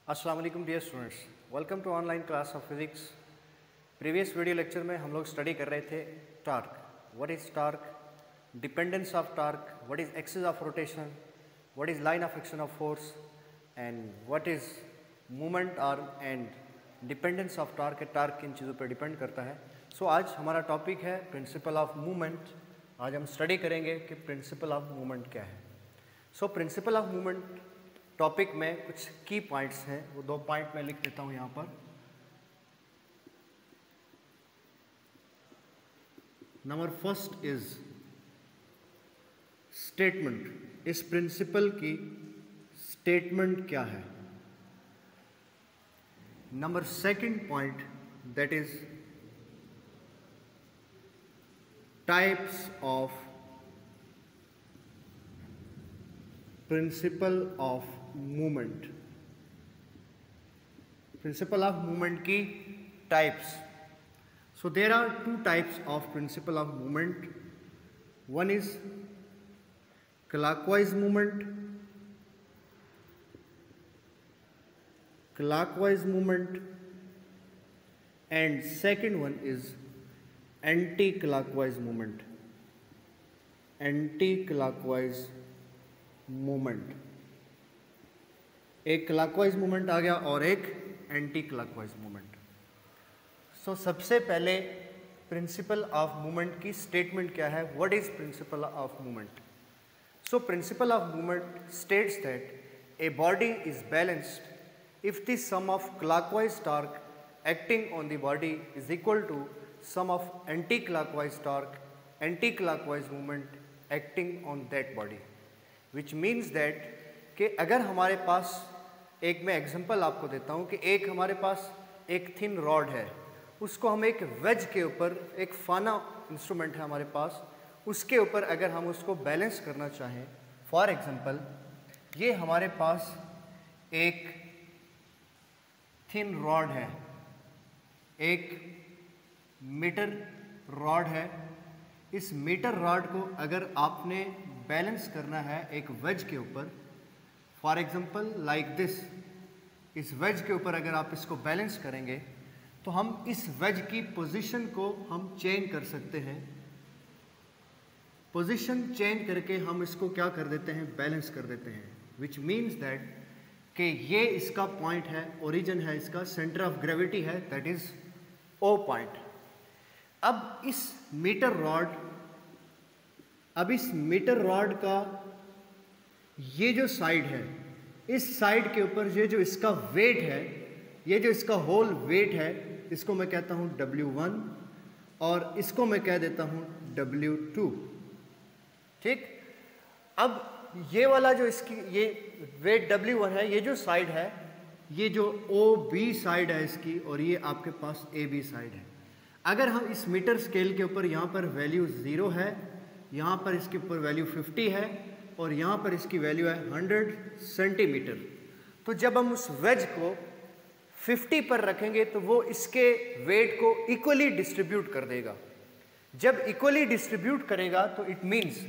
अस्सलाम वालेकुम dear students, welcome to online class of physics. Previous video lecture में हम लोग स्टडी कर रहे थे torque. What is torque, dependence of torque, what is axis of rotation, what is line of action of force and what is movement arm and dependence of torque. Torque किन चीज़ों पर depend करता है। सो आज हमारा टॉपिक है principal of movement. आज हम स्टडी करेंगे कि प्रिंसिपल ऑफ मूवमेंट क्या है। सो प्रिंसिपल ऑफ मूवमेंट टॉपिक में कुछ की पॉइंट्स हैं, वो 2 पॉइंट मैं लिख देता हूं यहां पर। Number first is statement. इस प्रिंसिपल की स्टेटमेंट क्या है। Number second point that is types of principle of movement. Principle of movement की types. So there are 2 types of principle of movement. One is clockwise movement, and second one is anti clockwise movement. Anti clockwise movement, एक clockwise movement आ गया और एक anti clockwise movement. So सबसे पहले principle of movement की statement क्या है। What is principle of movement. So principle of movement states that a body is balanced if the sum of clockwise torque acting on the body is equal to sum of anti clockwise torque, anti clockwise movement acting on that body. Which means that कि अगर हमारे पास एक, मैं example आपको देता हूँ कि एक हमारे पास एक थिन रॉड है, उसको हम एक वेज के ऊपर, एक फाना इंस्ट्रूमेंट है हमारे पास, उसके ऊपर अगर हम उसको बैलेंस करना चाहें, फॉर एग्जांपल ये हमारे पास एक थिन रॉड है, एक मीटर रॉड है। इस मीटर रॉड को अगर आपने बैलेंस करना है एक वेज के ऊपर, फॉर एग्जांपल लाइक दिस, इस वेज के ऊपर अगर आप इसको बैलेंस करेंगे तो हम इस वेज की पोजीशन को हम चेंज कर सकते हैं। पोजीशन चेंज करके हम इसको क्या कर देते हैं, बैलेंस कर देते हैं। विच मीन्स दैट कि ये इसका पॉइंट है, ओरिजिन है इसका, सेंटर ऑफ ग्रेविटी है, दैट इज ओ पॉइंट। अब इस मीटर रॉड का ये जो साइड है, इस साइड के ऊपर ये जो इसका वेट है, ये जो इसका होल वेट है, इसको मैं कहता हूँ W1 और इसको मैं कह देता हूँ W2। ठीक। अब ये वाला जो इसकी ये वेट W1 है, ये जो साइड है, ये जो OB साइड है इसकी, और ये आपके पास AB साइड है। अगर हम इस मीटर स्केल के ऊपर यहाँ पर वैल्यू 0 है, यहाँ पर इसके ऊपर वैल्यू 50 है और यहाँ पर इसकी वैल्यू है 100 सेंटीमीटर, तो जब हम उस वेज को 50 पर रखेंगे तो वो इसके वेट को इक्वली डिस्ट्रीब्यूट कर देगा। जब इक्वली डिस्ट्रीब्यूट करेगा तो इट मीन्स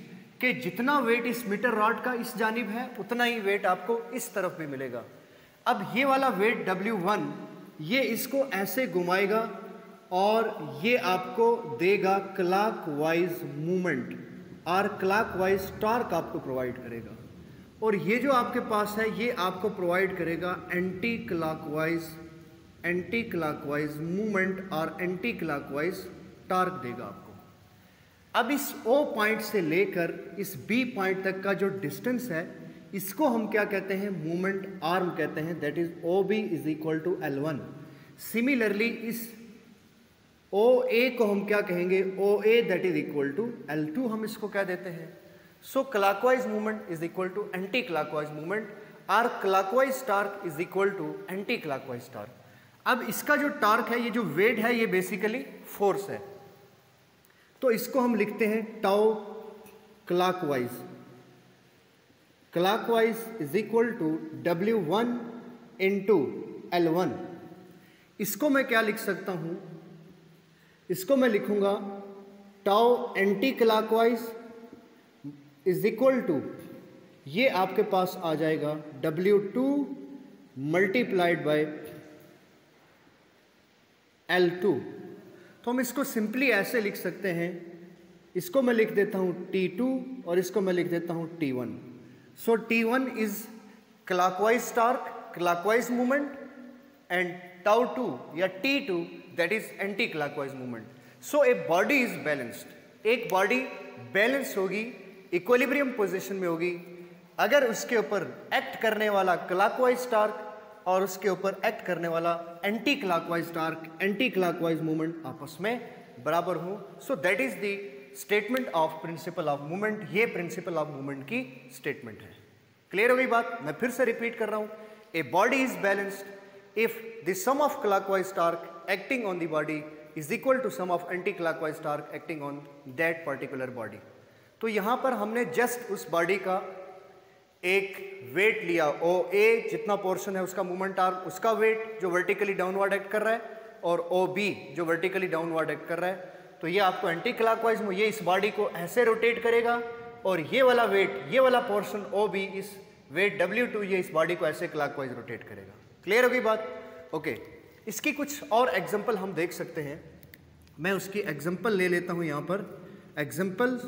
कि जितना वेट इस मीटर रॉड का इस जानिब है, उतना ही वेट आपको इस तरफ भी मिलेगा। अब ये वाला वेट W1, ये इसको ऐसे घुमाएगा और ये आपको देगा क्लॉकवाइज मूवमेंट और क्लॉकवाइज टॉर्क आपको प्रोवाइड करेगा। और ये जो आपके पास है, ये आपको प्रोवाइड करेगा एंटी क्लॉकवाइज मूवमेंट और एंटी क्लॉकवाइज टॉर्क देगा आपको। अब इस O पॉइंट से लेकर इस B पॉइंट तक का जो डिस्टेंस है, इसको हम क्या कहते हैं, मूवमेंट आर्म कहते हैं, that is OB is equal to L1। Similarly इस OA को हम क्या कहेंगे, OA that is equal to L2 हम इसको क्या देते हैं। So clockwise movement is equal to anti clockwise movement और clockwise torque is equal to anti clockwise torque. अब इसका जो टॉर्क है, ये जो वेट है, ये बेसिकली फोर्स है, तो इसको हम लिखते हैं tau clockwise. Clockwise is equal to W1 into L1। इसको मैं क्या लिख सकता हूं, इसको मैं लिखूंगा tau anti clockwise is equal to, ये आपके पास आ जाएगा W2 मल्टीप्लाइड बाय L2। तो हम इसको सिंपली ऐसे लिख सकते हैं, इसको मैं लिख देता हूँ T2 और इसको मैं लिख देता हूँ T1। So T1 is clockwise torque, clockwise movement, and tau 2 या T2 that is anti clockwise movement. So A body is balanced, एक बॉडी बैलेंस होगी, इक्विलिब्रियम पोजीशन में होगी अगर उसके ऊपर एक्ट करने वाला क्लॉकवाइज टॉर्क और उसके ऊपर एक्ट करने वाला anti clockwise torque, anti clockwise movement आपस में बराबर हो। So that is the statement of principle of movement. ये प्रिंसिपल ऑफ मूवमेंट की स्टेटमेंट है। क्लियर हो गई बात? मैं फिर से रिपीट कर रहा हूं, a body is balanced if the sum of clockwise torque acting on the body is equal to sum of anti clockwise torque acting on that particular body. तो यहां पर हमने जस्ट उस बॉडी का एक वेट लिया, ओ ए जितना पोर्शन है उसका मूवमेंट आर्म, उसका वेट जो वर्टिकली डाउनवर्ड एक्ट कर रहा है, और ओ बी जो वर्टिकली डाउनवर्ड एक्ट कर रहा है। तो ये आपको एंटी क्लॉकवाइज में ये इस बॉडी को ऐसे रोटेट करेगा, और ये वाला वेट, ये वाला पोर्शन ओ बी, इस वेट W2 ये इस बॉडी को ऐसे क्लॉकवाइज रोटेट करेगा। क्लियर हो गई बात? ओके, इसकी कुछ और एग्जांपल हम देख सकते हैं। मैं उसकी एग्जांपल ले लेता हूं यहां पर। एग्जांपल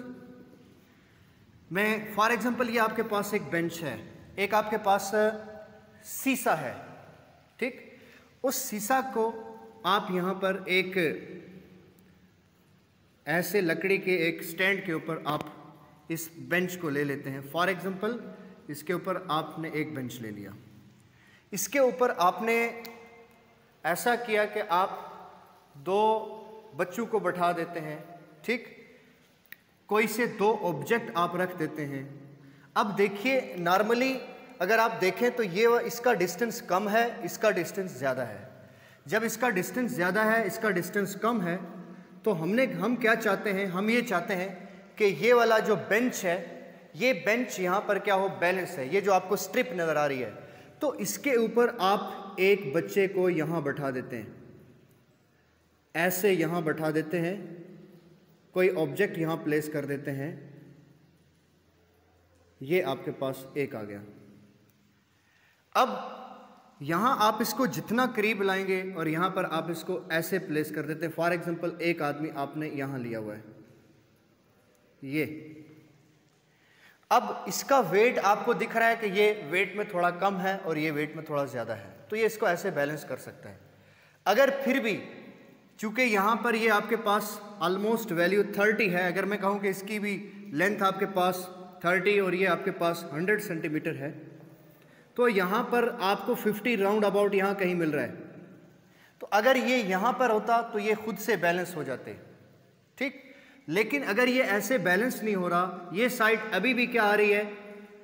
मैं फॉर एग्जांपल, ये आपके पास एक बेंच है, एक आपके पास शीशा है, ठीक? उस शीशा को आप यहां पर एक ऐसे लकड़ी के एक स्टैंड के ऊपर आप इस बेंच को ले लेते हैं। फॉर एग्जांपल इसके ऊपर आपने एक बेंच ले लिया, इसके ऊपर आपने ऐसा किया कि आप दो बच्चों को बैठा देते हैं, ठीक? कोई से दो ऑब्जेक्ट आप रख देते हैं। अब देखिए, नॉर्मली अगर आप देखें तो ये इसका डिस्टेंस कम है, इसका डिस्टेंस ज़्यादा है। जब इसका डिस्टेंस ज़्यादा है, इसका डिस्टेंस कम है, तो हम क्या चाहते हैं? हम ये चाहते हैं कि ये वाला जो बेंच है, ये बेंच यहाँ पर क्या हो, बैलेंस है। ये जो आपको स्ट्रिप नज़र आ रही है, तो इसके ऊपर आप एक बच्चे को यहाँ बैठा देते हैं, ऐसे यहाँ बैठा देते हैं, कोई ऑब्जेक्ट यहाँ प्लेस कर देते हैं, ये आपके पास एक आ गया। अब यहाँ आप इसको जितना करीब लाएंगे और यहाँ पर आप इसको ऐसे प्लेस कर देते हैं। फॉर एग्जांपल एक आदमी आपने यहाँ लिया हुआ है, ये। अब इसका वेट आपको दिख रहा है कि ये वेट में थोड़ा कम है और ये वेट में थोड़ा ज़्यादा है, तो ये इसको ऐसे बैलेंस कर सकता है। अगर फिर भी चूंकि यहाँ पर ये आपके पास ऑलमोस्ट वैल्यू 30 है, अगर मैं कहूँ कि इसकी भी लेंथ आपके पास 30 और ये आपके पास 100 सेंटीमीटर है, तो यहाँ पर आपको 50 राउंड अबाउट यहाँ कहीं मिल रहा है। तो अगर ये यहाँ पर होता तो ये खुद से बैलेंस हो जाते, ठीक? लेकिन अगर ये ऐसे बैलेंस नहीं हो रहा, ये साइड अभी भी क्या आ रही है,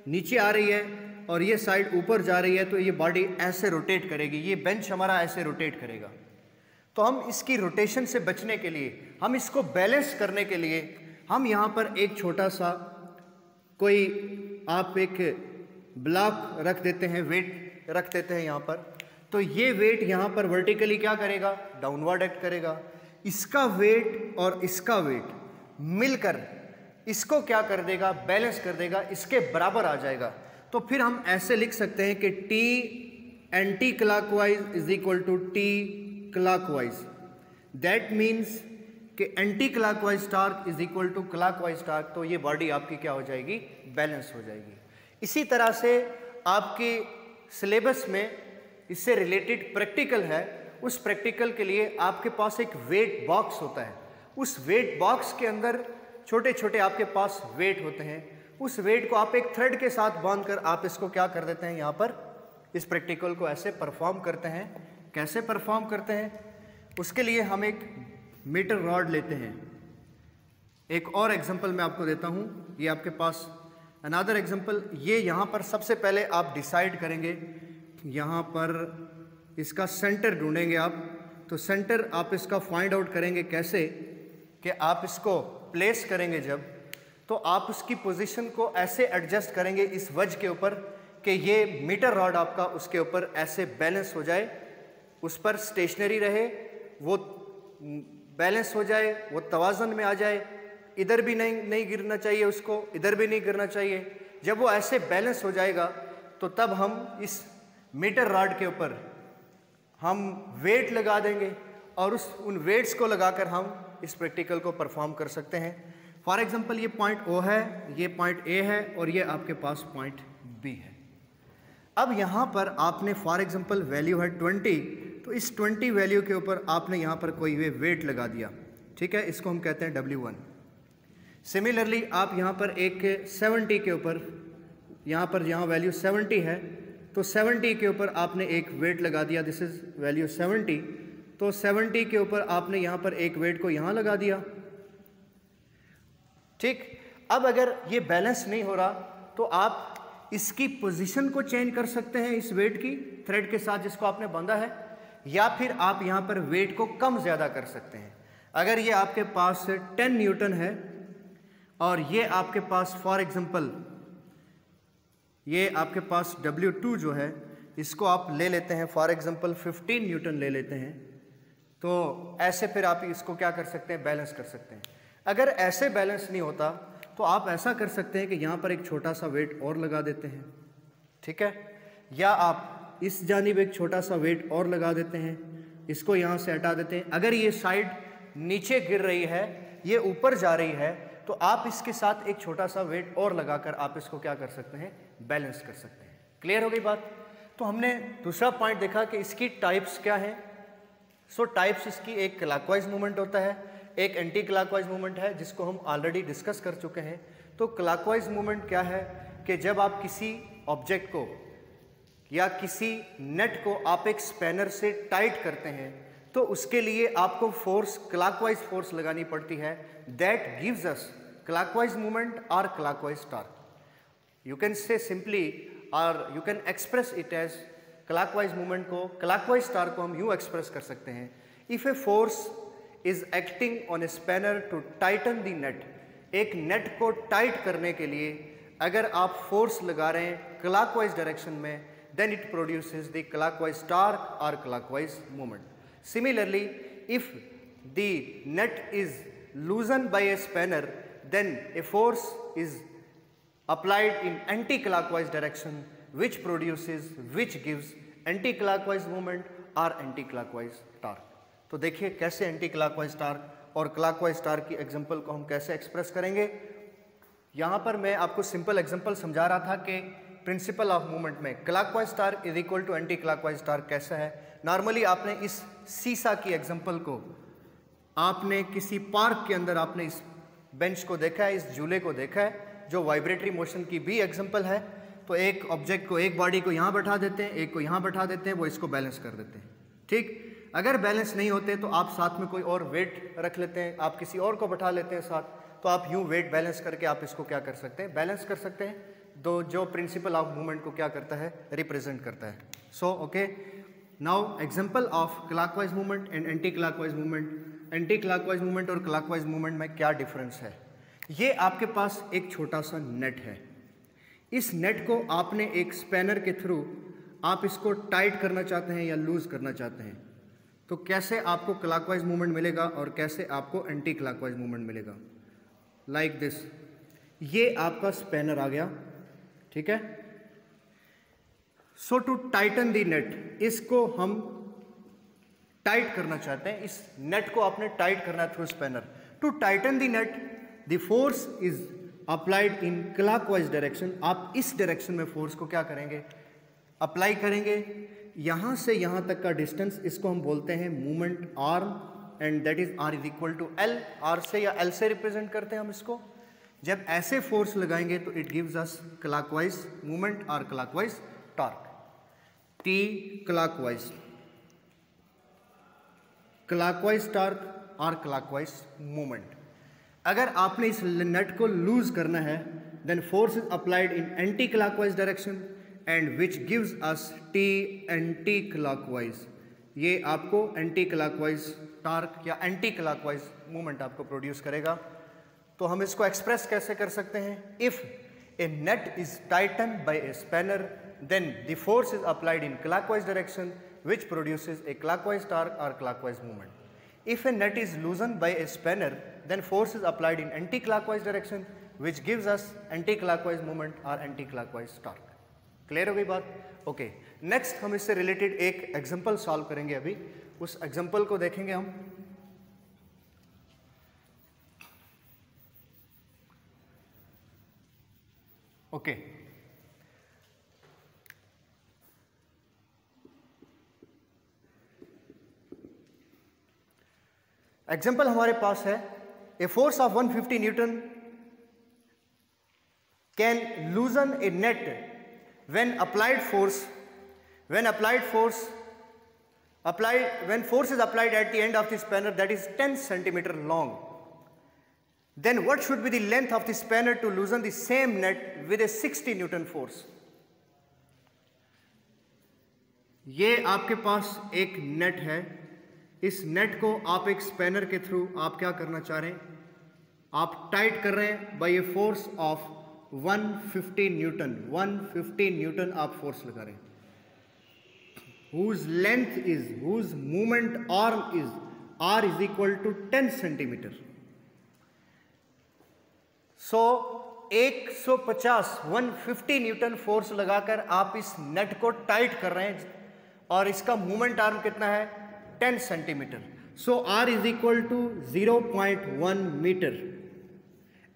नीचे आ रही है, और ये साइड ऊपर जा रही है, तो ये बॉडी ऐसे रोटेट करेगी, ये बेंच हमारा ऐसे रोटेट करेगा। तो हम इसकी रोटेशन से बचने के लिए, हम इसको बैलेंस करने के लिए, हम यहाँ पर एक छोटा सा कोई आप एक ब्लॉक रख देते हैं, वेट रख देते हैं यहाँ पर। तो ये वेट यहाँ पर वर्टिकली क्या करेगा, डाउनवर्ड एक्ट करेगा। इसका वेट और इसका वेट मिलकर इसको क्या कर देगा, बैलेंस कर देगा, इसके बराबर आ जाएगा। तो फिर हम ऐसे लिख सकते हैं कि T anti clockwise is equal to T clockwise. That means कि anti clockwise torque is equal to clockwise torque. तो ये बॉडी आपकी क्या हो जाएगी, बैलेंस हो जाएगी। इसी तरह से आपके सिलेबस में इससे रिलेटेड प्रैक्टिकल है, उस प्रैक्टिकल के लिए आपके पास एक वेट बॉक्स होता है। उस वेट बॉक्स के अंदर छोटे छोटे आपके पास वेट होते हैं। उस वेट को आप एक थ्रेड के साथ बांधकर आप इसको क्या कर देते हैं, यहाँ पर इस प्रैक्टिकल को ऐसे परफॉर्म करते हैं। कैसे परफॉर्म करते हैं, उसके लिए हम एक मीटर रॉड लेते हैं। एक और एग्जांपल मैं आपको देता हूँ, ये आपके पास अनदर एग्जांपल। ये यहाँ पर सबसे पहले आप डिसाइड करेंगे, यहाँ पर इसका सेंटर ढूंढेंगे आप। तो सेंटर आप इसका फाइंड आउट करेंगे कैसे, कि आप इसको प्लेस करेंगे जब, तो आप उसकी पोजीशन को ऐसे एडजस्ट करेंगे इस वज के ऊपर कि ये मीटर रॉड आपका उसके ऊपर ऐसे बैलेंस हो जाए, उस पर स्टेशनरी रहे, वो बैलेंस हो जाए, वो तवाज़न में आ जाए, इधर भी नहीं गिरना चाहिए उसको, इधर भी नहीं गिरना चाहिए। जब वो ऐसे बैलेंस हो जाएगा तो तब हम इस मीटर रॉड के ऊपर हम वेट लगा देंगे और उन वेट्स को लगाकर हम इस प्रैक्टिकल को परफॉर्म कर सकते हैं। फॉर एग्जांपल ये पॉइंट O है, ये पॉइंट A है और ये आपके पास पॉइंट B है। अब यहाँ पर आपने फॉर एग्जांपल वैल्यू है 20, तो इस 20 वैल्यू के ऊपर आपने यहाँ पर कोई वेट लगा दिया, ठीक है, इसको हम कहते हैं W1। सिमिलरली आप यहाँ पर एक 70 के ऊपर, यहाँ वैल्यू 70 है, तो 70 के ऊपर आपने एक वेट लगा दिया, दिस इज वैल्यू 70, तो 70 के ऊपर आपने यहाँ पर एक वेट को यहाँ लगा दिया, ठीक। अब अगर ये बैलेंस नहीं हो रहा तो आप इसकी पोजीशन को चेंज कर सकते हैं इस वेट की थ्रेड के साथ जिसको आपने बांधा है, या फिर आप यहाँ पर वेट को कम ज़्यादा कर सकते हैं। अगर ये आपके पास 10 न्यूटन है और ये आपके पास फॉर एग्जांपल ये आपके पास W2 जो है इसको आप ले लेते हैं फॉर एग्जांपल 15 न्यूटन ले लेते हैं, तो ऐसे फिर आप इसको क्या कर सकते हैं, बैलेंस कर सकते हैं। अगर ऐसे बैलेंस नहीं होता तो आप ऐसा कर सकते हैं कि यहाँ पर एक छोटा सा वेट और लगा देते हैं, ठीक है, या आप इस जानिब एक छोटा सा वेट और लगा देते हैं, इसको यहाँ से हटा देते हैं। अगर ये साइड नीचे गिर रही है, ये ऊपर जा रही है, तो आप इसके साथ एक छोटा सा वेट और लगाकर आप इसको क्या कर सकते हैं, बैलेंस कर सकते हैं। क्लियर हो गई बात। तो हमने दूसरा पॉइंट देखा कि इसकी टाइप्स क्या है। सो टाइप्स इसकी एक क्लॉकवाइज मूवमेंट होता है, एक एंटी क्लॉकवाइज मूवमेंट है जिसको हम ऑलरेडी डिस्कस कर चुके हैं। तो क्लॉकवाइज मूवमेंट क्या है कि जब आप किसी ऑब्जेक्ट को या किसी नेट को आप एक स्पैनर से टाइट करते हैं तो उसके लिए आपको फोर्स क्लॉकवाइज फोर्स लगानी पड़ती है, that gives us clockwise movement और clockwise torque. You can say simply और you can express it as clockwise movement को, क्लॉकवाइज टॉर्क को हम यूँ एक्सप्रेस कर सकते हैं, if a force is acting on a spanner to tighten the net. एक नेट को टाइट करने के लिए अगर आप फोर्स लगा रहे हैं क्लॉकवाइज डायरेक्शन में, then it produces the clockwise torque or clockwise movement. Similarly, if the net is loosened by a spanner, then a force is applied in anti-clockwise direction which gives anti-clockwise movement or anti-clockwise torque. तो देखिए कैसे anti-clockwise torque और clockwise torque की example को हम कैसे express करेंगे। यहाँ पर मैं आपको सिंपल एग्जांपल समझा रहा था कि प्रिंसिपल ऑफ मूवमेंट में clockwise torque is equal to anti clockwise torque कैसा है। नॉर्मली आपने इस सीसा की एग्जांपल को आपने किसी पार्क के अंदर आपने इस बेंच को देखा है, इस झूले को देखा है, जो वाइब्रेटरी मोशन की भी एग्जांपल है। तो एक ऑब्जेक्ट को, एक बॉडी को यहाँ बैठा देते हैं, एक को यहाँ बैठा देते हैं, वो इसको बैलेंस कर देते हैं, ठीक। अगर बैलेंस नहीं होते तो आप साथ में कोई और वेट रख लेते हैं, आप किसी और को बैठा लेते हैं साथ, तो आप यूँ वेट बैलेंस करके आप इसको क्या कर सकते हैं, बैलेंस कर सकते हैं। दो जो प्रिंसिपल ऑफ मूवमेंट को क्या करता है, रिप्रेजेंट करता है। So okay, now example of clockwise movement and anti clockwise movement. Anti clockwise movement और क्लॉकवाइज मूवमेंट में क्या डिफरेंस है। ये आपके पास एक छोटा सा नेट है, इस नेट को आपने एक स्पैनर के थ्रू आप इसको टाइट करना चाहते हैं या लूज करना चाहते हैं, तो कैसे आपको क्लॉकवाइज मूवमेंट मिलेगा और कैसे आपको एंटी क्लॉकवाइज मूवमेंट मिलेगा। लाइक दिस, ये आपका स्पैनर आ गया, ठीक है। सो टू टाइटन द नेट, इसको हम टाइट करना चाहते हैं, इस नेट को आपने टाइट करना है through spanner. To tighten the nut the force is applied in clockwise direction. आप इस डायरेक्शन में फोर्स को क्या करेंगे, अप्लाई करेंगे। यहां से यहां तक का डिस्टेंस, इसको हम बोलते हैं movement arm, and that is R is equal to L. R से या एल से रिप्रेजेंट करते हैं हम इसको। जब ऐसे फोर्स लगाएंगे तो it gives us clockwise movement और clockwise torque. T clockwise, clockwise torque और क्लॉकवाइज मूवमेंट। अगर आपने इस नेट को लूज करना है, then force is applied in anti clockwise direction and which gives us T anticlockwise. ये आपको एंटी क्लॉकवाइज टॉर्क या एंटी क्लॉकवाइज मूवमेंट आपको प्रोड्यूस करेगा। तो हम इसको एक्सप्रेस कैसे कर सकते हैं। If a net is tighten by a spanner, then the force is applied in clockwise direction which produces a clockwise torque और clockwise movement. If a net is loosen by a spanner, then force is applied in anti clockwise direction which gives us anti clockwise movement और anti clockwise torque. Clear हो गई बात? Okay, next हम इससे related एक example solve करेंगे। अभी उस एग्जांपल को देखेंगे हम। ओके, एग्जांपल हमारे पास है, ए force of 150 Newton can लूजन A net when force is applied at the end of the spanner that is 10 centimeter long, then what should be the length of the spanner to loosen the same net with a 60 Newton force? ये आपके पास एक net है, इस net को आप एक spanner के through आप क्या करना चाह रहे हैं, आप टाइट कर रहे हैं by a force of 150 newton. 150 newton आप फोर्स लगा रहे हैं, whose length is, whose movement arm is r is equal to 10 centimetre. So 150 Newton force लगाकर आप इस नेट को टाइट कर रहे हैं और इसका मूवमेंट आर्म कितना है, 10 centimetre. So r is equal to 0.1 metre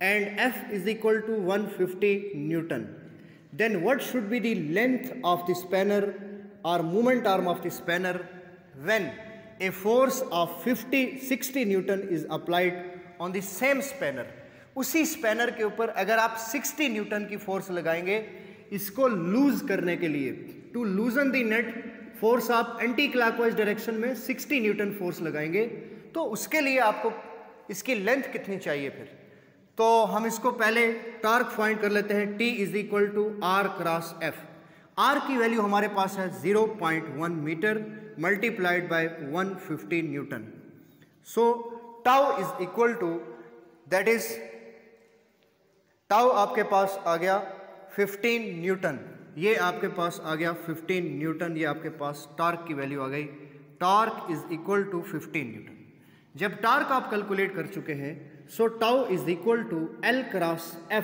and F is equal to 150 Newton. Then what should be the length of the spanner or moment arm of the spanner when a force of 60 Newton is applied on the same spanner? उसी spanner के ऊपर अगर आप 60 Newton की force लगाएंगे इसको loose करने के लिए, to loosen the nut, force आप एंटी क्लॉकवाइज डायरेक्शन में 60 न्यूटन फोर्स लगाएंगे, तो उसके लिए आपको इसकी लेंथ कितनी चाहिए फिर? तो हम इसको पहले टॉर्क फाइंड कर लेते हैं। T is equal to R cross F। R की वैल्यू हमारे पास है 0.1 metre multiplied by 150 newton. So tau is equal to, that is tau आपके पास आ गया 15 न्यूटन, ये आपके पास आ गया 15 न्यूटन, ये आपके पास टॉर्क की वैल्यू आ गई। Torque is equal to 15 newton. जब टॉर्क आप कैलकुलेट कर चुके हैं, so tau is equal to L cross F।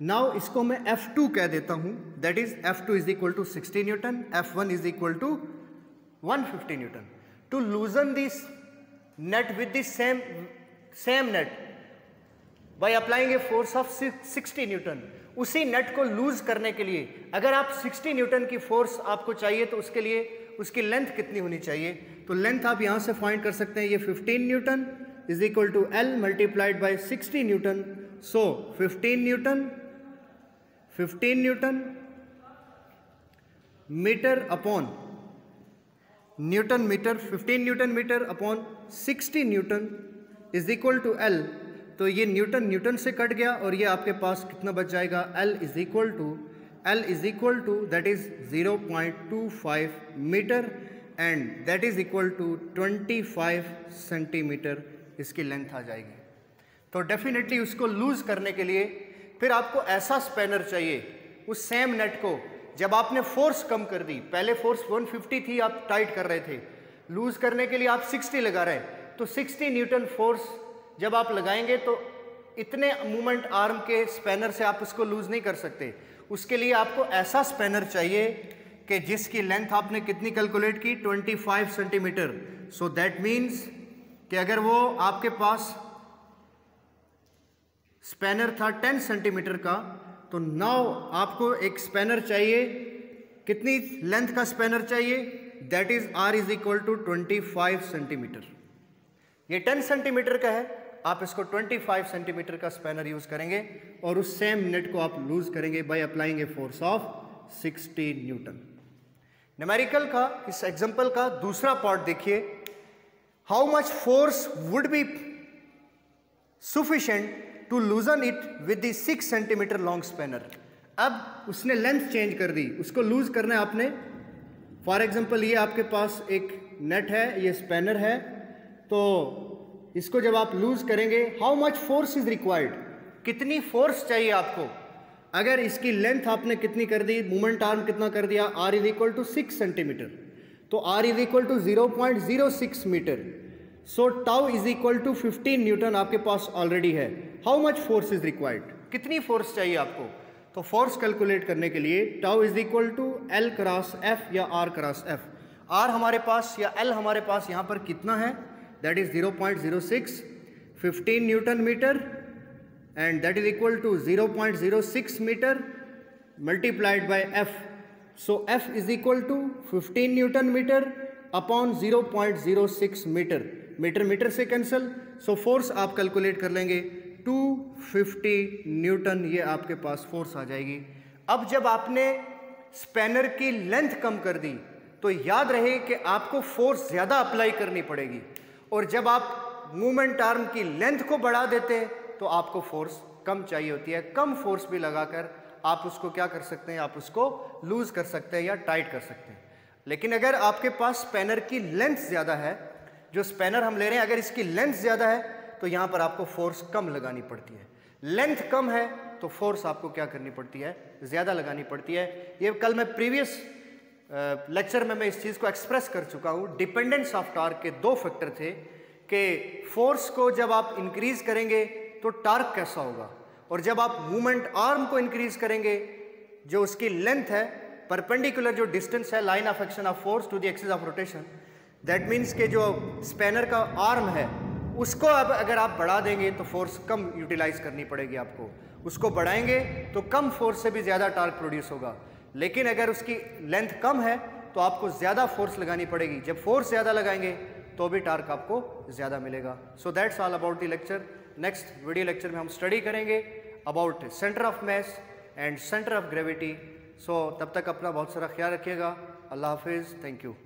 Now इसको मैं F2 कह देता हूं, that is F2 is equal to 60 newton, F1 is equal to 150 newton. To loosen this nut with the same nut by applying a force of 60 newton, उसी nut को loose करने के लिए अगर आप 60 न्यूटन की फोर्स आपको चाहिए तो उसके लिए उसकी लेंथ कितनी होनी चाहिए? तो लेंथ आप यहां से फाइंड कर सकते हैं, ये 15 newton is equal to L multiplied by 60 newton. So 15 newton metre upon newton metre, 15 newton metre upon 60 newton is equal to L। तो ये न्यूटन से कट गया और ये आपके पास कितना बच जाएगा, L is equal to that is 0.25 metre and that is equal to 25 centimetre इसकी लेंथ आ जाएगी। तो डेफिनेटली उसको लूज करने के लिए फिर आपको ऐसा स्पैनर चाहिए, उस सेम नेट को जब आपने फोर्स कम कर दी, पहले फोर्स 150 थी, आप टाइट कर रहे थे, लूज करने के लिए आप 60 लगा रहे हैं, तो 60 न्यूटन फोर्स जब आप लगाएंगे तो इतने मूवमेंट आर्म के स्पैनर से आप उसको लूज नहीं कर सकते। उसके लिए आपको ऐसा स्पैनर चाहिए कि जिसकी लेंथ आपने कितनी कैलकुलेट की, 25 सेंटीमीटर। सो दैट मीन्स कि अगर वो आपके पास स्पैनर था 10 सेंटीमीटर का, तो नाउ आपको एक स्पैनर चाहिए, कितनी लेंथ का स्पैनर चाहिए, that is R is equal to 25 centimetre. ये 10 सेंटीमीटर का है, आप इसको 25 सेंटीमीटर का स्पैनर यूज करेंगे और उस सेम नेट को आप लूज करेंगे by applying a force of 60 newton. Numerical का इस एग्जांपल का दूसरा पार्ट देखिए, how much force would be sufficient to loosen it with the 6 centimetre long spanner. अब उसने लेंथ चेंज कर दी, उसको लूज करना है आपने। फॉर एग्जांपल ये आपके पास एक नेट है, ये स्पैनर है, तो इसको जब आप लूज करेंगे, how much force is required, कितनी फोर्स चाहिए आपको? अगर इसकी लेंथ आपने कितनी कर दी, मूवमेंट आर्म कितना कर दिया, R is equal to 6 centimetre, तो R is equal to 0.06 metre. So tau is equal to 15 newton आपके पास ऑलरेडी है। How much force is required, कितनी फोर्स चाहिए आपको? तो फोर्स कैलकुलेट करने के लिए tau is equal to L cross F या आर क्रॉस एफ। आर हमारे पास या एल हमारे पास यहाँ पर कितना है, that is 0.06 15 newton metre, and that is equal to 0.06 metre multiplied by F. So F is equal to 15 newton metre upon 0.06 metre, metre metre से कैंसिल। सो फोर्स आप कैलकुलेट कर लेंगे 250 न्यूटन, ये आपके पास फोर्स आ जाएगी। अब जब आपने स्पैनर की लेंथ कम कर दी तो याद रहे कि आपको फोर्स ज़्यादा अप्लाई करनी पड़ेगी, और जब आप मूवमेंट आर्म की लेंथ को बढ़ा देते हैं तो आपको फोर्स कम चाहिए होती है। कम फोर्स भी लगाकर आप उसको क्या कर सकते हैं, आप उसको लूज़ कर सकते हैं या टाइट कर सकते हैं। लेकिन अगर आपके पास स्पैनर की लेंथ ज़्यादा है, जो स्पैनर हम ले रहे हैं अगर इसकी लेंथ ज़्यादा है तो यहाँ पर आपको फोर्स कम लगानी पड़ती है। लेंथ कम है तो फोर्स आपको क्या करनी पड़ती है, ज़्यादा लगानी पड़ती है। ये कल मैं प्रीवियस लेक्चर में मैं इस चीज़ को एक्सप्रेस कर चुका हूँ। डिपेंडेंस ऑफ टार्क के दो फैक्टर थे कि फोर्स को जब आप इंक्रीज करेंगे तो टार्क कैसा होगा, और जब आप मूवमेंट आर्म को इंक्रीज करेंगे जो उसकी लेंथ है परपेंडिकुलर जो डिस्टेंस है line of action of force to the axis of rotation, that means के जो स्पैनर का आर्म है उसको अब अगर आप बढ़ा देंगे तो फोर्स कम यूटिलाइज करनी पड़ेगी आपको। उसको बढ़ाएंगे तो कम फोर्स से भी ज़्यादा टार्क प्रोड्यूस होगा, लेकिन अगर उसकी लेंथ कम है तो आपको ज़्यादा फोर्स लगानी पड़ेगी। जब फोर्स ज़्यादा लगाएंगे तो भी टार्क आपको ज़्यादा मिलेगा। So that's all about the lecture. Next video lecture में हम स्टडी करेंगे about centre of mass and centre of gravity. So तब तक अपना बहुत सारा ख्याल रखिएगा। अल्लाह हाफिज़, थैंक यू।